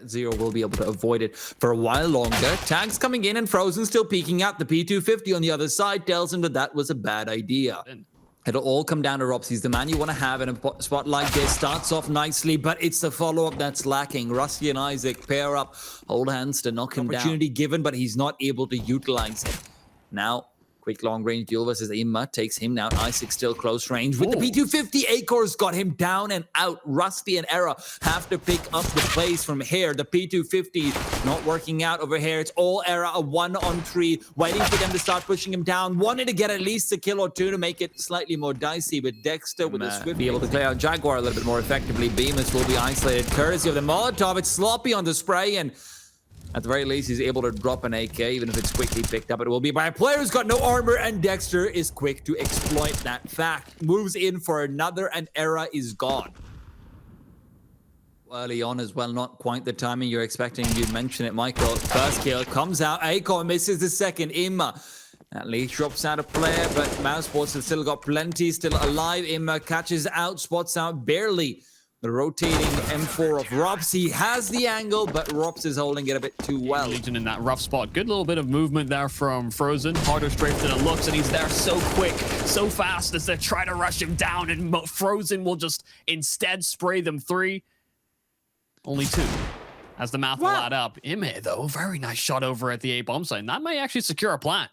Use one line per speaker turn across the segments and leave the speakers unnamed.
Zero will be able to avoid it for a while longer. Tags coming in and Frozen still peeking out. The P250 on the other side tells him that that was a bad idea. It'll all come down to Robs. He's the man you want to have in a spot like this. Starts off nicely, but it's the follow-up that's lacking. Rusty and Isaac pair up, hold hands to knock him down. Opportunity given, but he's not able to utilize it. Now, quick long-range duel versus Imma takes him down. Isaac still close range. With the P250, Acor's got him down and out. Rusty and Era have to pick up the plays from here. The P250 not working out over here. It's all Era, a 1-on-3, waiting for them to start pushing him down. Wanted to get at least a kill or two to make it slightly more dicey, but Dexter with a swift be able to clear out Jaguar a little bit more effectively. Bemis will be isolated courtesy of the Molotov. It's sloppy on the spray, and at the very least, he's able to drop an AK, even if it's quickly picked up. It will be by a player who's got no armor, and Dexter is quick to exploit that fact. Moves in for another, and Era is gone. Early on as well, not quite the timing you're expecting. You mentioned it, Michael. First kill comes out. Acor misses the second. Imma at least drops out a player, but MOUZ Sports has still got plenty still alive. Imma catches out, spots out barely the rotating M4 of Robs. He has the angle, but Robs is holding it a bit too well.
Legion in that rough spot. Good little bit of movement there from Frozen. Harder strafe than it looks, and he's there so quick, so fast as they try to rush him down, and Frozen will just instead spray them 3. Only 2. As the math will add up. Ime, though, very nice shot over at the A bomb site. And that may actually secure a plant.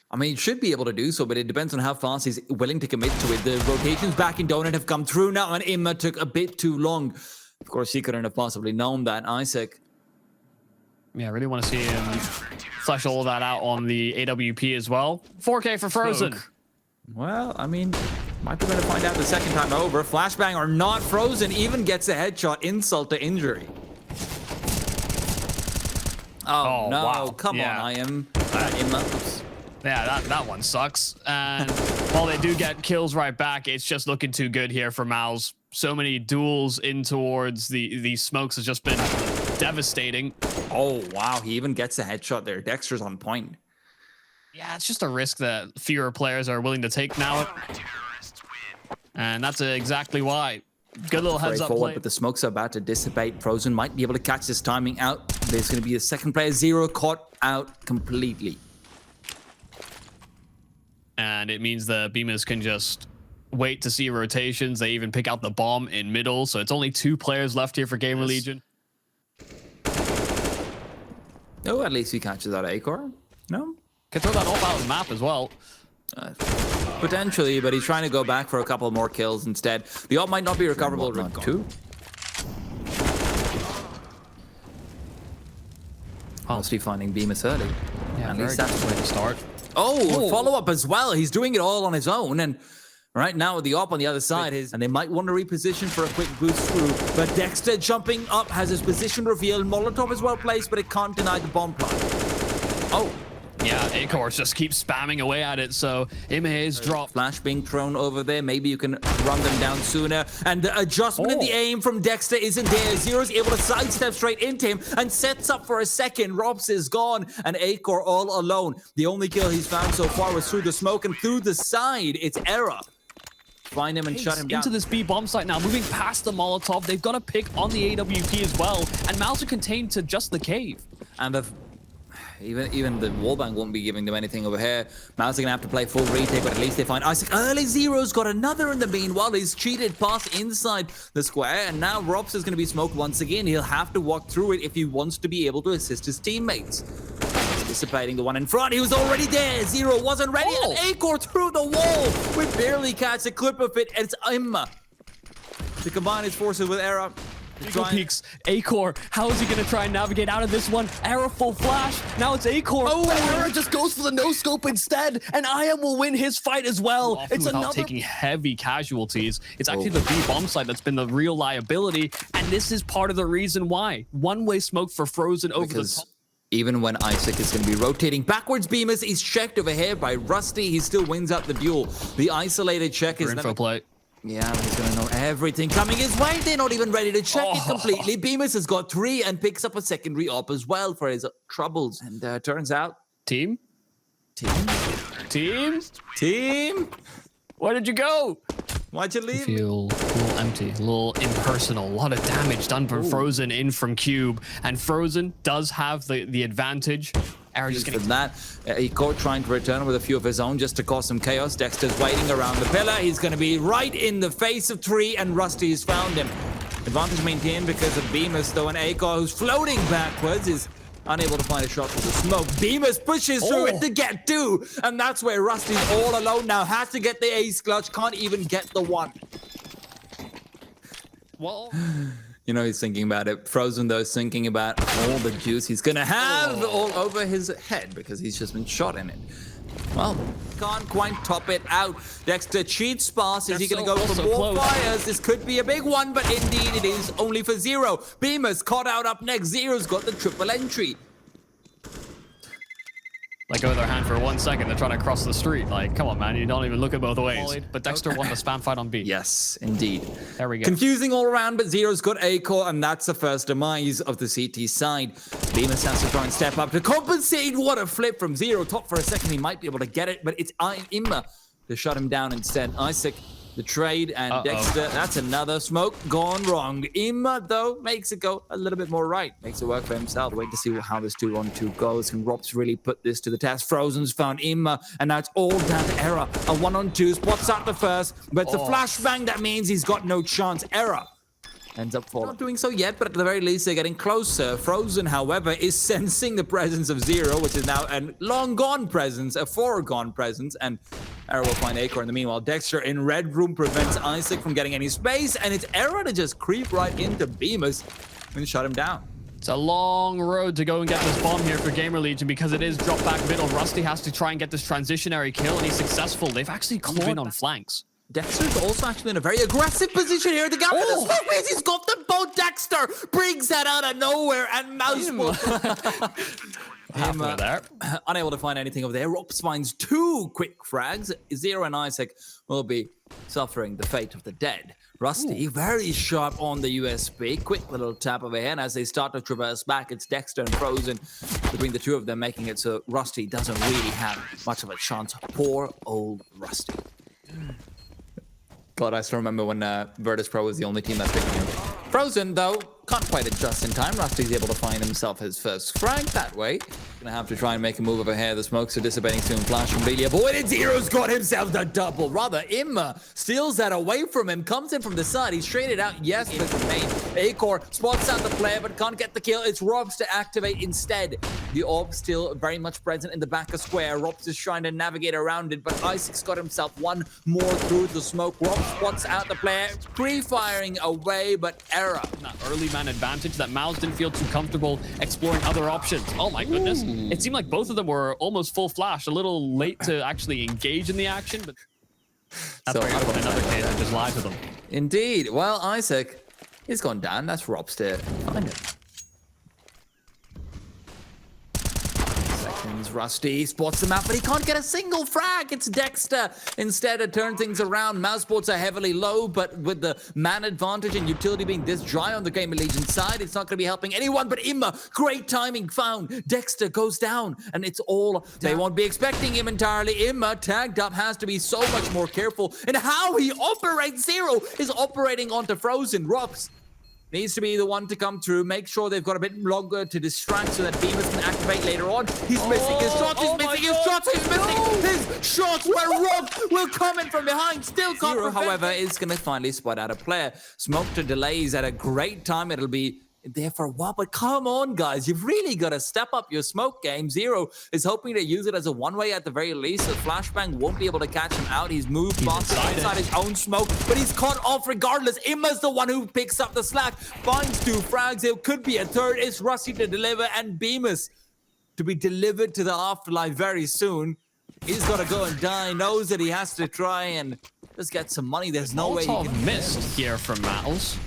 I mean, he should be able to do so, but it depends on how fast he's willing to commit to it. The rotations back in Donut have come through now, and Imma took a bit too long. Of course, he couldn't have possibly known that. Isaac.
Yeah, I really want to see him flesh all of that out on the AWP as well. 4K for Frozen.
Well, I mean, might be going to find out the second time over. Flashbang or not, Frozen even gets a headshot, insult to injury. Oh no,
wow.
Come on, I am Imma.
Yeah, that one sucks. And while they do get kills right back, it's just looking too good here for MOUZ. So many duels in towards the smokes has just been devastating.
Oh, wow. He even gets a headshot there. Dexter's on point.
Yeah, it's just a risk that fewer players are willing to take now. And that's exactly why. Good little heads up play.
But the smokes are about to dissipate. Frozen might be able to catch this timing out. There's going to be a second player. Zero caught out completely.
And it means the Beamers can just wait to see rotations. They even pick out the bomb in middle. So it's only 2 players left here for GamerLegion.
Oh, at least he catches that Acor. No?
Can throw that off out of the map as well.
Potentially, but he's trying to go back for a couple more kills instead. The ult might not be recoverable. Not 2. Honestly, finding Bemis early.
Yeah, at least that's where to start.
Oh, follow-up as well. He's doing it all on his own. And right now with the op on the other side, and they might want to reposition for a quick boost through. But Dexter jumping up has his position revealed. Molotov is well placed, but it can't deny the bomb plant. Oh.
Yeah, Acor just keeps spamming away at it, so Ime is dropped.
Flash being thrown over there. Maybe you can run them down sooner. And the adjustment in the aim from Dexter isn't there. Zero's able to sidestep straight into him and sets up for a second. Robs is gone, and Acor all alone. The only kill he's found so far was through the smoke and through the side. It's Era. Find him and shut him down.
Into this B bomb site now, moving past the Molotov. They've got to pick on the AWP as well, and MOUZ are contained to just the cave.
And even the wallbang won't be giving them anything over here. MOUZ are gonna have to play full retake, but at least they find Isaac early. Zero's got another in the meanwhile. He's cheated past inside the square, and now Robs is gonna be smoked once again. He'll have to walk through it if he wants to be able to assist his teammates. Dissipating the one in front. He was already there. Zero wasn't ready, and Acor through the wall. We barely catch a clip of it, and it's Imma to combine his forces with Era.
Peaks. Acor, how is he going to try and navigate out of this one? Era full flash. Now it's Acor. Oh, but Era just goes for the no-scope instead, and IM will win his fight as well. It's another taking heavy casualties. It's actually the B bomb site that's been the real liability, and this is part of the reason why. One-way smoke for Frozen over the top.
Even when Isaac is going to be rotating backwards, Bemis is checked over here by Rusty. He still wins out the duel. The isolated check is
info play.
Yeah, he's going to know everything coming his way. They're not even ready to check it completely. Bemis has got 3 and picks up a secondary op as well for his troubles. And turns out...
Team?
Where did you go? Why'd you leave?
Feel a little empty, a little impersonal. A lot of damage done from Frozen in from Cube, and Frozen does have the advantage. Era just getting
that. Eco trying to return with a few of his own just to cause some chaos. Dexter's waiting around the pillar. He's going to be right in the face of 3, and Rusty's found him. Advantage maintained because of Bemis, though, and Eco, who's floating backwards, is unable to find a shot with the smoke. Bemis pushes through it to get 2, and that's where Rusty's all alone now. Has to get the ace clutch, can't even get the 1.
well.
You know, he's thinking about it. Frozen, though, is thinking about all the juice he's gonna have all over his head because he's just been shot in it. Well, can't quite top it out. Dexter cheats pass. Is he gonna go for more fires? This could be a big one, but indeed it is only for 0. Bemis caught out up next. 0's got the triple entry.
Let go of their hand for 1 second. They're trying to cross the street. Like, come on, man. You don't even look at both ways. But Dexter won the spam fight on B.
Yes, indeed.
There we go.
Confusing all around, but 0's got A-core, and that's the first demise of the CT side. Bemis has to try and step up to compensate. What a flip from 0. Top for a second. He might be able to get it, but it's Imma to shut him down instead. Isaac, the trade, and Dexter. That's another smoke gone wrong. Imma, though, makes it go a little bit more right. Makes it work for himself. Wait to see how this 2-on-2 goes. Can Robs really put this to the test? Frozen's found Imma, and now it's all down to Era. A 1-on-2, spots out the first, but it's a flashbang. That means he's got no chance. Era ends up falling. Not doing so yet, but at the very least, they're getting closer. Frozen, however, is sensing the presence of 0, which is now a long-gone presence, a foregone presence, and Era will find Acre in the meanwhile. Dexter in red room prevents Isaac from getting any space, and it's Era to just creep right into Bemis and shut him down.
It's a long road to go and get this bomb here for GamerLegion because it is drop back middle. Rusty has to try and get this transitionary kill, and he's successful. They've actually clawed in on flanks.
Dexter's also actually in a very aggressive position here. The guy with the smoke means he's got them both. Dexter brings that out of nowhere, and MOUZ unable to find anything over there. Rops finds 2 quick frags. 0 and Isaac will be suffering the fate of the dead. Rusty, very sharp on the USB. Quick little tap over here, and as they start to traverse back, it's Dexter and Frozen between the two of them, making it so Rusty doesn't really have much of a chance. Poor old Rusty. God, I still remember when Virtus Pro was the only team that picked him. Frozen, though, can't quite adjust in time. Rusty's able to find himself his first frag that way. Gonna have to try and make a move over here. The smokes are dissipating soon. Flash completely avoided. 0's got himself the double. Rather, Imma steals that away from him. Comes in from the side. He's traded out. Yes, but the main Acor spots out the player, but can't get the kill. It's Robs to activate instead. The orb still very much present in the back of square. Robs is trying to navigate around it, but Isaac's got himself 1 more through the smoke. Robs spots out the player, pre-firing away, but error.
That early man advantage that MOUZ didn't feel too comfortable exploring other options. Oh my goodness. It seemed like both of them were almost full flash, a little late to actually engage in the action, but that's where in another case I just lied to them.
Indeed. Well, Isaac, he's gone down. That's Robs to find him. Rusty spots the map, but he can't get a single frag. It's Dexter instead to turn things around. MOUZ sports are heavily low, but with the man advantage and utility being this dry on the GamerLegion side, it's not going to be helping anyone. But Imma, great timing found. Dexter goes down, and it's all they won't be expecting him entirely. Imma, tagged up, has to be so much more careful in how he operates. 0 is operating onto Frozen. Robs needs to be the one to come through. Make sure they've got a bit longer to distract so that Bemis can activate later on. He's missing his shots. He's missing his shots. He's missing his shots. Where Rob will come in from behind. Still can't. 0, however, is going to finally spot out a player. Smoke to delays at a great time. It'll be there for a while, but come on, guys. You've really got to step up your smoke game. 0 is hoping to use it as a one-way at the very least. The flashbang won't be able to catch him out. He's moved inside his own smoke, but he's caught off regardless. Imma's the one who picks up the slack, finds 2 frags. It could be a third. It's Rusty to deliver, and Bemis to be delivered to the afterlife very soon. He's got to go and die. Knows that he has to try and just get some money. There's no way he can
miss here from MOUZ.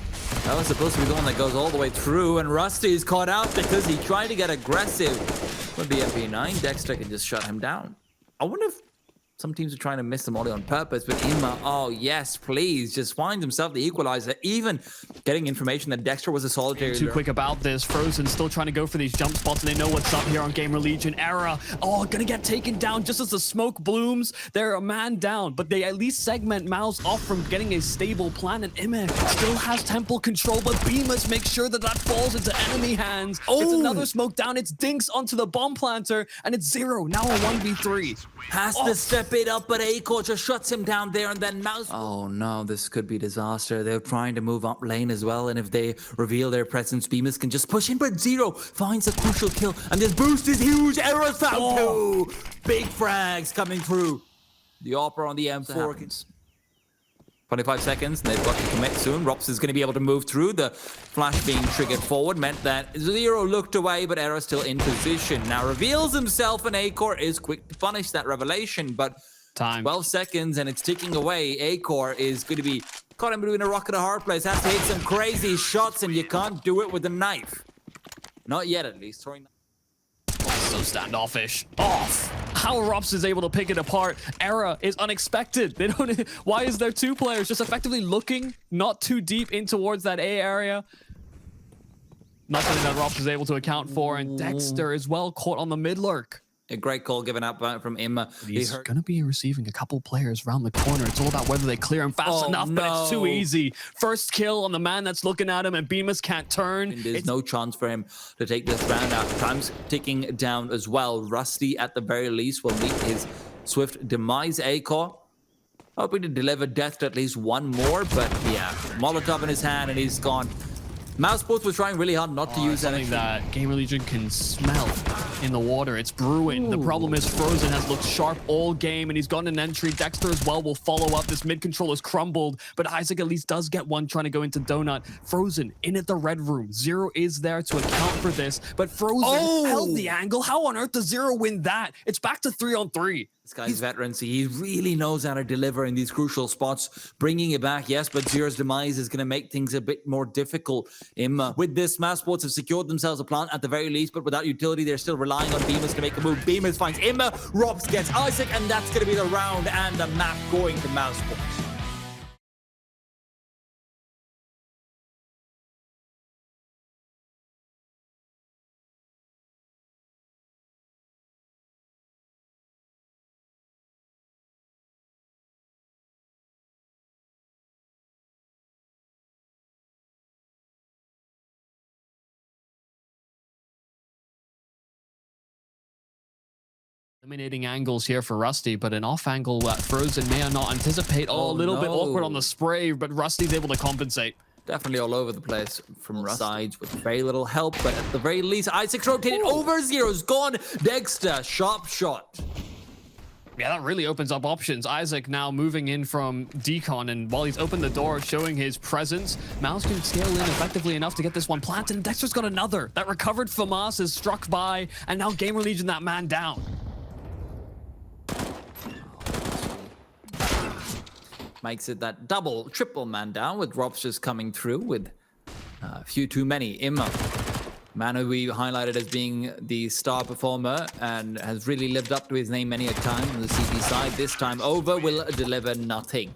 That was supposed to be the one that goes all the way through, and Rusty is caught out because he tried to get aggressive with the MP9. Dexter can just shut him down. I wonder if some teams are trying to miss the molly on purpose, but Ima, oh yes, please, just finds himself the equalizer, even getting information that Dexter was a solitary.
Too quick about this. Frozen still trying to go for these jump spots, and they know what's up here on GamerLegion. Era, gonna get taken down just as the smoke blooms. They're a man down, but they at least segment MOUZ off from getting a stable plan, and Ima still has temple control, but Bemis makes sure that falls into enemy hands. It's another smoke down. It's Dinks onto the bomb planter, and it's 0. Now a 1v3.
Has to step it up, but Acor just shuts him down there, and then MOUZ. Oh no, this could be disaster. They're trying to move up lane as well, and if they reveal their presence, Bemis can just push in, but Zero finds a crucial kill, and this boost is huge. Era's found 2. Big frags coming through. The Opera on the M4. 25 seconds, and they've got to commit soon. Rops is going to be able to move through. The flash being triggered forward meant that Zero looked away, but Era still in position. Now reveals himself, and Acor is quick to punish that revelation, but 12 seconds, and it's ticking away. Acor is going to be caught in between a rock and a hard place. Has to hit some crazy shots, and you can't do it with a knife. Not yet, at least.
So standoffish. Off. How Rops is able to pick it apart. Era is unexpected. They don't. Why is there 2 players just effectively looking not too deep in towards that A area? Not something that Rops is able to account for, and Dexter is well caught on the mid lurk.
A great call given up from Ima.
He's going to be receiving a couple players around the corner. It's all about whether they clear him fast enough, but it's too easy. First kill on the man that's looking at him, and Bemis can't turn.
And there's no chance for him to take this round out. Time's ticking down as well. Rusty, at the very least, will meet his swift demise. Acor hoping to deliver death to at least one more, but yeah, Molotov in his hand, and he's gone. MOUZ Sports was trying really hard not to use
something that GamerLegion can smell in the water. It's brewing. The problem is Frozen has looked sharp all game, and he's gotten an entry. Dexter as well will follow up. This mid control is crumbled, but Isaac at least does get one trying to go into Donut. Frozen in at the red room. Zero is there to account for this, but Frozen held the angle. How on earth does Zero win that? It's back to 3-on-3.
This guy's veteran, so he really knows how to deliver in these crucial spots. Bringing it back, yes, but Zero's demise is going to make things a bit more difficult. With this, MOUZ Sports have secured themselves a plant at the very least, but without utility, they're still relying on Bemis to make a move. Bemis finds Imma, Rops gets Isaac, and that's going to be the round and the map going to MOUZ Sports.
Eliminating angles here for Rusty, but an off angle that Frozen may not anticipate. A little bit awkward on the spray, but Rusty's able to compensate.
Definitely all over the place from Rusty. Sides with very little help, but at the very least, Isaac's rotated over. Zero's gone. Dexter, sharp shot.
Yeah, that really opens up options. Isaac now moving in from Decon, and while he's opened the door, showing his presence, MOUZ can scale in effectively enough to get this one planted, and Dexter's got another. That recovered FAMAS is struck by, and now GamerLegion that man down.
Makes it that double, triple man down, with Rops just coming through with a few too many. Imma, man who we highlighted as being the star performer and has really lived up to his name many a time on the CT side. This time over will deliver nothing.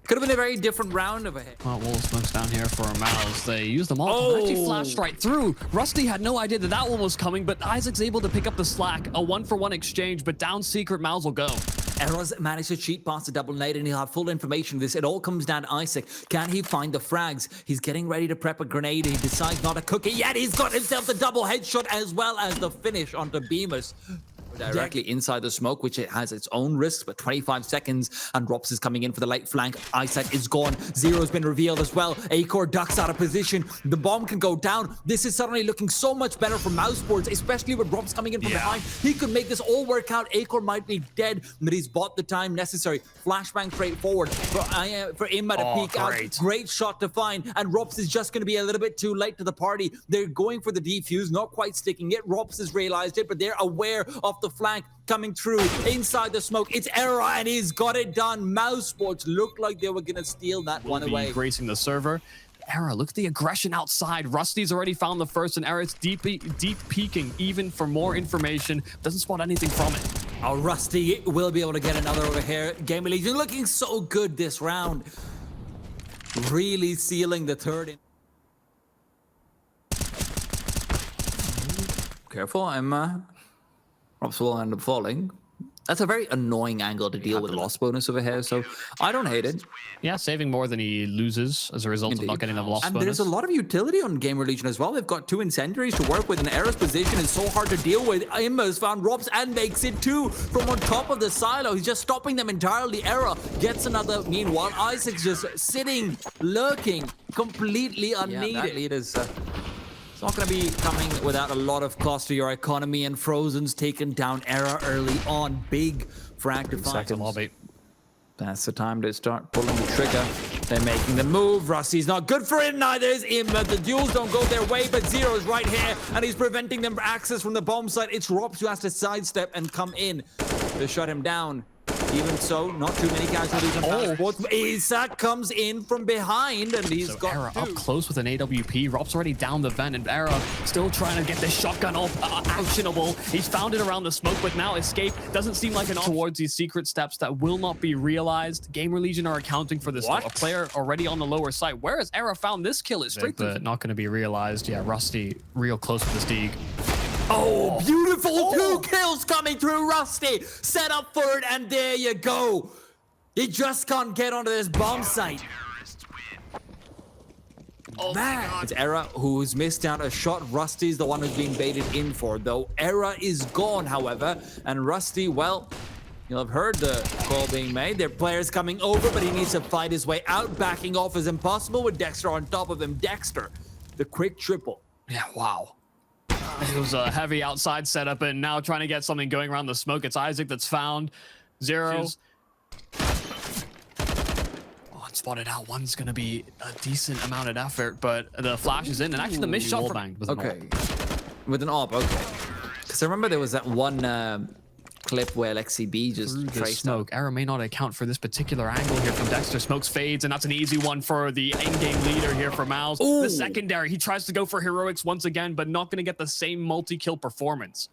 Could have been a very different round of a hit.
Well, wall smokes down here for MOUZ. They used them all. Actually flashed right through. Rusty had no idea that that one was coming, but Isaac's able to pick up the slack. A 1-for-1 exchange, but down secret, MOUZ will go.
Eros managed to cheat past the double nade, and he'll have full information of this. It all comes down to Isaac. Can he find the frags? He's getting ready to prep a grenade. He decides not to cook it yet. He's got himself the double headshot as well as the finish onto Bemis. Directly inside the smoke, which it has its own risks, but 25 seconds, and Rops is coming in for the late flank. Isaac is gone. Zero's been revealed as well. Acor ducks out of position. The bomb can go down. This is suddenly looking so much better for MOUZ Sports, especially with Rops coming in from behind. He could make this all work out. Acor might be dead, but he's bought the time necessary. Flashbang straight forward for Imma to peek out. Great shot to find, and Rops is just going to be a little bit too late to the party. They're going for the defuse, not quite sticking it. Rops has realized it, but they're aware of the flank coming through inside the smoke. It's Era, and he's got it done. MOUZ Sports looked like they were gonna steal that one away.
Gracing the server. Era, look at the aggression outside. Rusty's already found the first, and Era's deep peeking even for more information. Doesn't spot anything from it.
Oh, Rusty will be able to get another over here. GamerLegion looking so good this round. Really sealing the third. Careful, Rops will end up falling. That's a very annoying angle to deal with loss bonus over here, so I don't hate it.
Yeah, saving more than he loses as a result of not getting the loss bonus.
And there's a lot of utility on GamerLegion as well. They've got 2 incendiaries to work with, and Era's position is so hard to deal with. Imma's found Rops and makes it 2 from on top of the silo. He's just stopping them entirely. Era gets another. Meanwhile, Isaac's just sitting, lurking, completely unneeded. Yeah, that lead is... It's not going to be coming without a lot of cost to your economy, and Frozen's taken down Era early on. Big frag to
second lobby.
That's the time to start pulling the trigger. They're making the move. Rusty's not good for it, neither is Imma. The duels don't go their way, but Zero's right here, and he's preventing them access from the bomb site. It's Rops who has to sidestep and come in to shut him down. Even so, not too many casualties on Sports. Isaac comes in from behind, and he's got
Era up close with an AWP. Rob's already down the vent, and Era still trying to get this shotgun off actionable. He's found it around the smoke, but now escape doesn't seem like an option towards these secret steps that will not be realized. GamerLegion are accounting for this. A player already on the lower side. Where has Era found this kill? It's straight but not going to be realized. Yeah, Rusty real close with the Steeg.
Oh, beautiful 2 kills coming through. Rusty set up for it, and there you go. He just can't get onto this bomb site. Oh man, it's Era who's missed out a shot. Rusty's the one who's being baited in for, though. Era is gone, however, and Rusty, well, you'll have heard the call being made. Their player's coming over, but he needs to fight his way out. Backing off is impossible with Dexter on top of him. Dexter, the quick triple.
Yeah, wow. It was a heavy outside setup, and now trying to get something going around the smoke. It's Isaac that's found. Zero. Oh, it's spotted out. One's going to be a decent amount of effort, but the flash is in, and actually the missed shot from...
Okay. With an AWP, okay. Because I remember there was that one clip where LexiB just traced
smoke. Era may not account for this particular angle here from Dexter. Smokes fades, and that's an easy one for the in-game leader here for MOUZ. The secondary, he tries to go for heroics once again, but not going to get the same multi-kill performance.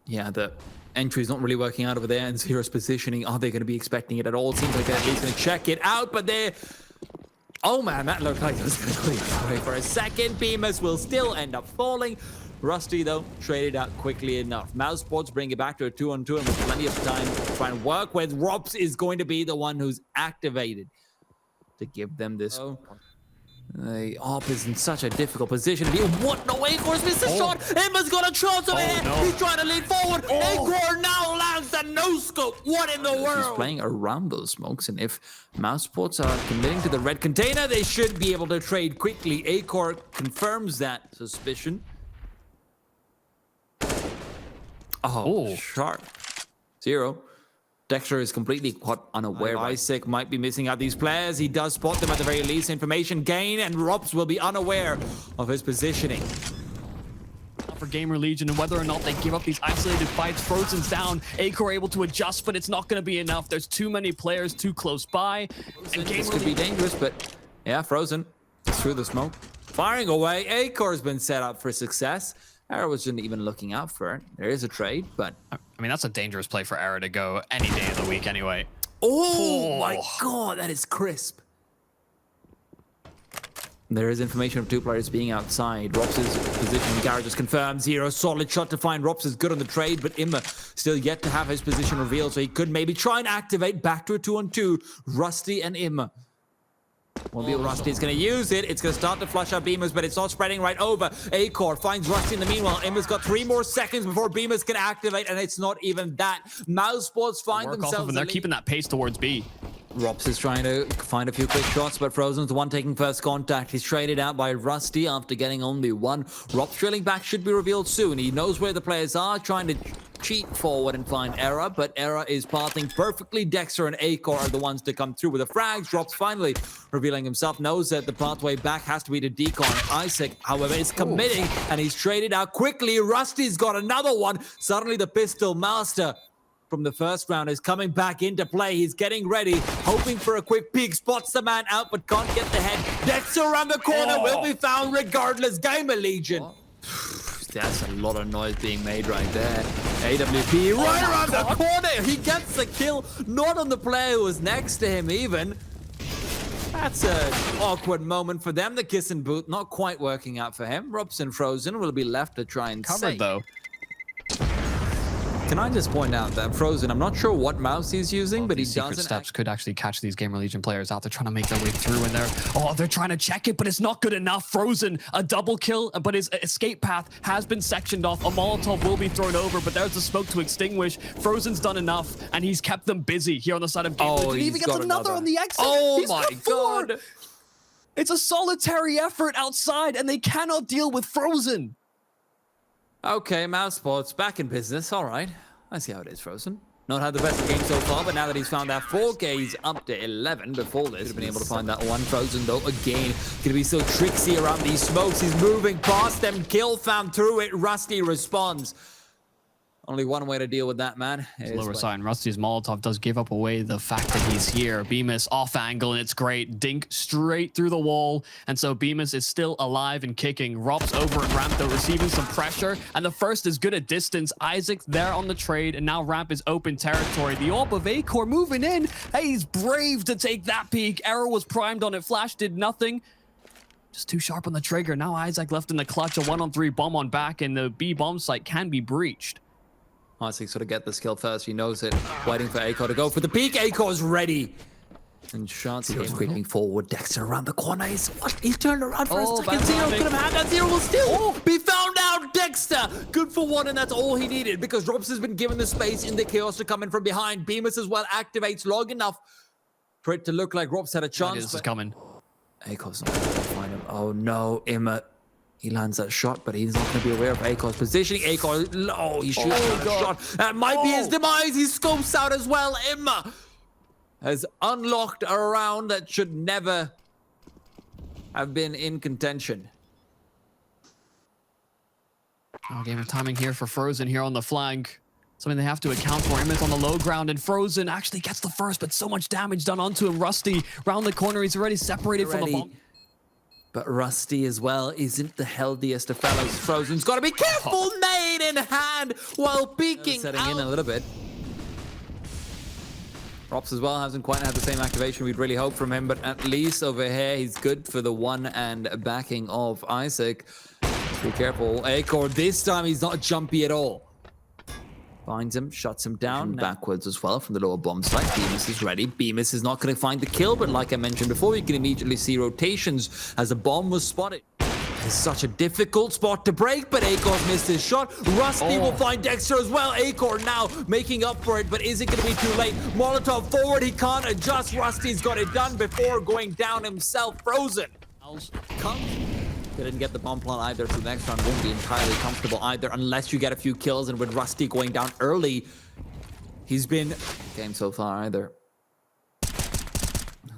Yeah, the entry's not really working out over there, and Zero's positioning, are they going to be expecting it at all? It seems like they're at least going to check it out, but they're... Oh man, that looked like it was going to clear away for a second. Bemis will still end up falling. Rusty, though, traded out quickly enough. MOUZ Sports bring it back to a 2-on-2, and with plenty of time to try and work with. Rops is going to be the one who's activated to give them this. The AWP is in such a difficult position to be. What? No, Acor's missed the shot. Emma's got a chance over here. No. He's trying to lean forward. Acor now lands the no-scope. What in the world? He's playing around those smokes, and if MOUZ Sports are committing to the red container, they should be able to trade quickly. Acor confirms that suspicion. Oh, sharp. Zero. Dexter is completely caught unaware. Isaac might be missing out these players. He does spot them at the very least. Information gain, and Rops will be unaware of his positioning.
For GamerLegion, and whether or not they give up these isolated fights, Frozen's down. Acor able to adjust, but it's not going to be enough. There's too many players too close by.
This could be dangerous, but yeah, Frozen through the smoke. Firing away. Acor's been set up for success. Era wasn't even looking out for it. There is a trade, but...
I mean, that's a dangerous play for Era to go any day of the week anyway.
Oh my god, that is crisp. There is information of 2 players being outside. Rops' position in garage is confirmed. Zero solid shot to find. Rops is good on the trade, but Imma still yet to have his position revealed, so he could maybe try and activate back to a 2-on-2. Rusty and Imma. Won't be Rusty is going to use it. It's going to start to flush out Beamers, but it's not spreading right over. Acor finds Rusty in the meanwhile. Imma's got 3 more seconds before Beamers can activate, and it's not even that. MOUZ Sports find themselves...
and they're keeping that pace towards B.
Rops is trying to find a few quick shots, but Frozen's the one taking first contact. He's traded out by Rusty after getting only 1. Rops drilling back should be revealed soon. He knows where the players are, trying to cheat forward and find Era, but Era is pathing perfectly. Dexter and Acor are the ones to come through with the frags. Rops finally revealing himself, knows that the pathway back has to be to decon. Isaac, however, is committing, and he's traded out quickly. Rusty's got another one. Suddenly the pistol master from the first round is coming back into play. He's getting ready, hoping for a quick peek. Spots the man out, but can't get the head. Dexter around the corner will be found regardless. GamerLegion. That's a lot of noise being made right there. AWP right around the corner. He gets the kill, not on the player who was next to him even. That's an awkward moment for them. The kiss and boot not quite working out for him. Robson Frozen will be left to try and
Covered
save.
though.
Can I just point out that Frozen, I'm not sure what mouse he's using, but he
Secret
doesn't.
steps could actually catch these GamerLegion players out. They're trying to make their way through, and they're trying to check it, but it's not good enough. Frozen, a double kill, but his escape path has been sectioned off. A Molotov will be thrown over, but there's the smoke to extinguish. Frozen's done enough, and he's kept them busy here on the side of GamerLegion. He even gets another on the exit.
Oh
He's
my
got four.
god!
It's a solitary effort outside, and they cannot deal with Frozen.
Okay, Mouse Sports back in business. All right. I see how it is, Frozen. Not had the best game so far, but now that he's found that 4K, he's up to 11. Before this, have been able to find that one. Frozen, though, again, gonna be so tricksy around these smokes. He's moving past them. Kill found through it. Rusty responds. Only one way to deal with that, man.
Lower side, Rusty's Molotov does give up away the fact that he's here. Bemis off angle, and it's great. Dink straight through the wall, and so Bemis is still alive and kicking. Rob's over at Ramp, though, receiving some pressure, and the first is good at distance. Isaac there on the trade, and now Ramp is open territory. The AWP of Acor moving in. Hey, he's brave to take that peek. Arrow was primed on it. Flash did nothing. Just too sharp on the trigger. Now Isaac left in the clutch. A 1-on-3 bomb on back, and the B bomb site can be breached.
Isaac sort of get this kill first. He knows it. Waiting for Acor to go for the peek. Acor's ready. And shots goes creeping forward. Dexter around the corner. He's turned around for a second. Zero could have had that. Zero will still be found out. Dexter, good for one, and that's all he needed because Robs has been given the space in the chaos to come in from behind. Bemis as well activates long enough for it to look like Robs had a chance.
This is coming.
Acor's not going to find him. Oh no, Imma. He lands that shot, but he's not going to be aware of Acor's positioning. Acor, oh, he shoots a shot. That might be his demise. He scopes out as well. Imma has unlocked a round that should never have been in contention.
Oh, game of timing here for Frozen here on the flank. Something they have to account for. Immin's on the low ground, and Frozen actually gets the first, but so much damage done onto him. Rusty round the corner. He's already separated from the bomb.
But Rusty as well isn't the healthiest of fellows. Frozen's got to be careful, made in hand while peeking setting in a little bit. Rops as well hasn't quite had the same activation we'd really hope from him, but at least over here he's good for the one and backing of Isaac. Be careful. Acor, this time he's not jumpy at all. Finds him, shuts him down. Backwards as well from the lower bomb site. Bemis is ready. Bemis is not going to find the kill, but like I mentioned before, you can immediately see rotations as a bomb was spotted. It's such a difficult spot to break, but Acor's missed his shot. Rusty will find Dexter as well. Acor now making up for it, but is it going to be too late? Molotov forward, he can't adjust. Rusty's got it done before going down himself. Frozen. They didn't get the bomb plant either, so the next round won't be entirely comfortable either, unless you get a few kills. And with Rusty going down early, he's been game so far either.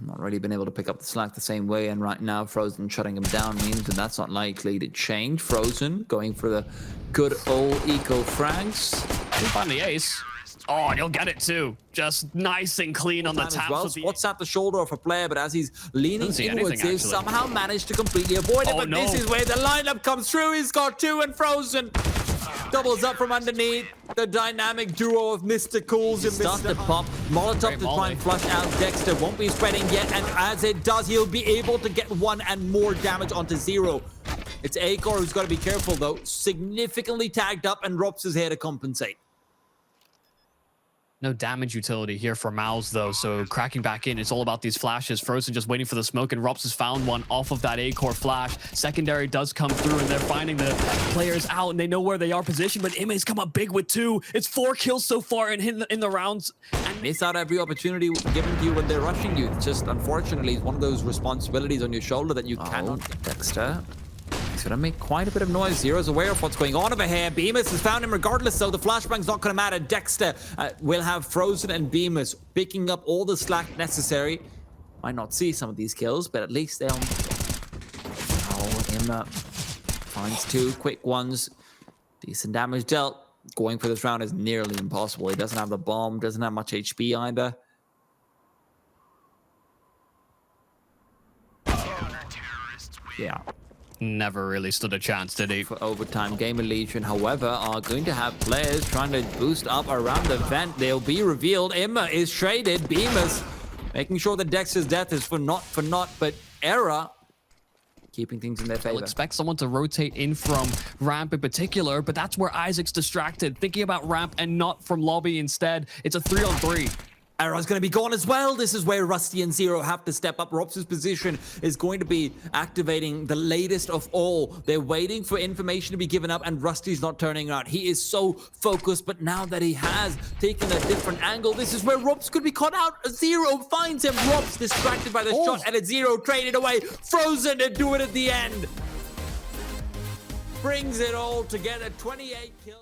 Not really been able to pick up the slack the same way, and right now Frozen shutting him down means that that's not likely to change. Frozen going for the good old eco frags.
He'll find the ace. Oh, and he'll get it too. Just nice and clean on the taps.
Well, spots at the shoulder of a player, but as he's leaning inwards, he's somehow managed to completely avoid it. But this is where the lineup comes through. He's got two, and Frozen doubles up from underneath. The dynamic duo of Mr. Cools and Mr. Pop. Molotov to try and flush out Dexter. Won't be spreading yet, and as it does, he'll be able to get one and more damage onto Zero. It's Acor who's got to be careful, though. Significantly tagged up, and Rops is here to compensate.
No damage utility here for MOUZ, though, so cracking back in, it's all about these flashes. Frozen just waiting for the smoke, and Rops has found one off of that Acor flash. Secondary does come through, and they're finding the players out, and they know where they are positioned, but Ime's come up big with 2. It's 4 kills so far in the rounds. And
miss out every opportunity given to you when they're rushing you. It's just, unfortunately, it's one of those responsibilities on your shoulder that you cannot. Dexter. He's going to make quite a bit of noise. Zero's aware of what's going on over here. Bemis has found him regardless, so the flashbang's not going to matter. Dexter will have Frozen and Bemis picking up all the slack necessary. Might not see some of these kills, but at least they'll... Oh, Imma finds 2 quick ones. Decent damage dealt. Going for this round is nearly impossible. He doesn't have the bomb, doesn't have much HP either. Yeah.
never really stood a chance, did he?
For overtime, GamerLegion, however, are going to have players trying to boost up around the vent. They'll be revealed. Emma is traded. Bemis making sure that Dexter's death is for naught, but Era keeping things in their favor.
I'll expect someone to rotate in from ramp in particular, but that's where Isaac's distracted, thinking about ramp and not from lobby instead. It's a 3-on-3.
Era's going to be gone as well. This is where Rusty and Zero have to step up. Rops's position is going to be activating the latest of all. They're waiting for information to be given up, and Rusty's not turning out. He is so focused, but now that he has taken a different angle, this is where Rops could be caught out. Zero finds him. Rops distracted by the shot, and it's Zero traded away. Frozen to do it at the end. Brings it all together. 28 kills.